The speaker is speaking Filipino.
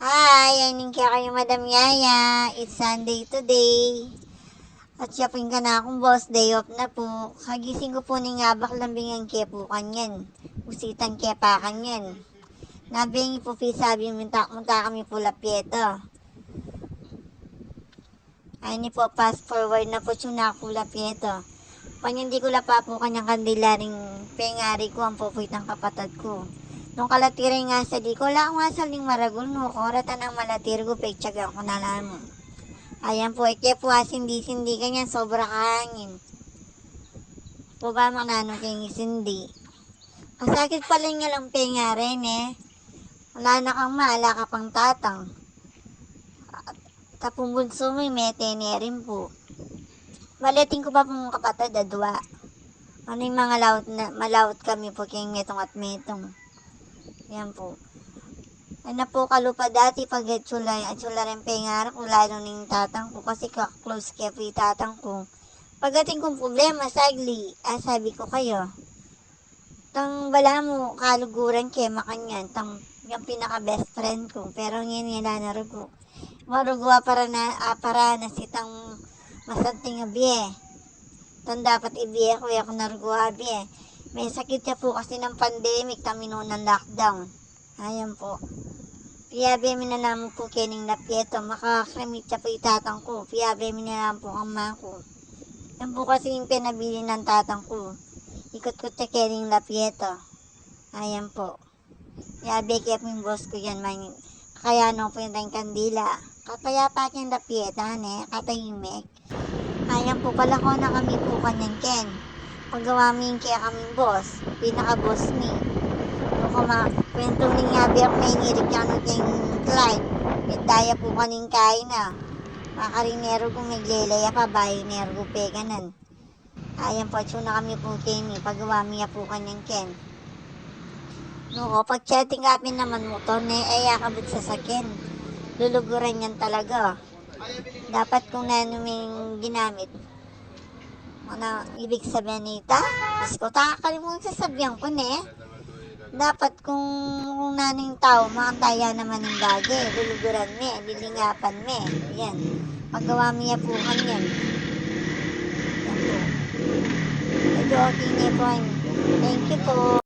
Hi, aning kaya kayo Madam Yaya. It's Sunday today. At siyapin ka na akong boss, day off na po. Kagising ko po ni nga baklambingan kaya po kanyan. Usitan kaya pa kanyan. Nabingi po sabi munta kami po lapyeto. Ay ni po fast forward na po siya nakula pieto. Panyan di ko pa po kanyang kandilaring pengari ko ang pupuit ng kapatid ko. Nung kalatirin nga sa di ko, wala nga sa ling maragul no, koratan ang malatir ko, pekchaga ko na lang. Ayan po, ike po sindi ganyan, sobra kahangin. Po ba manano kayong isindi? Masakit pala nga lang pengarin eh. Wala na kang maala ka pang tatang. Tapong bunso mo, may tenerin po. Baleting ko pa pong kapatid, adwa. Ano yung mga malawot kami po kayong metong at metong. Yan po. Ano po kalupa dati pag etsula rin pengar ko lalo ning tatang ko kasi close kaya po yung tatang ko. Pagdating kong problema sagli, sabi ko kayo, tang bala mo kaluguran kaya makanyan, tang yung pinaka best friend ko, pero ngayon nga narugo. Marugwa para na sitang masanting abiye. Tan dapat ibiye ko ako narugo abiye. May sakit siya po kasi ng pandemic, kami noon ng lockdown. Ayan po. Piyabe minanamo po kening napieto, makakramit siya po itatang ko. Piyabe minanamo po ang mga ko. Yan po kasi yung pinabili ng tatang ko. Ikot-kot siya kening napieto. Ayan po. Piyabe kaya po yung boss ko yan, kaya no po yung tayong kandila. Kapaya pa kayong napieta, katahimik. Ayan po, pala ko na kami po kanyang ken. Paggawa mo yung kaya kaming boss, pinaka-boss ni. Kung kwento ni nga biyak may ngirik yan ng Clyde. Itaya po kaning kain na. Makarinero kung naglelaya pa, bayinero ko peganan. Ayan po, na kami po kini. Paggawa miya po kanyang ken. No, pag chatting kami naman mo to, ay akabot sa sakin. Luluguran yan talaga. Dapat kung nanuming ginamit, ano, ibig sabihin nita? Diyos ko, takakalimutan sasabihan ko dapat kung naning tao, makataya naman ng bagay, luluguran me, lilingapan me, yan. Paggawa miya po kanyan. Yan po. Medyo okay niya po. Thank you po.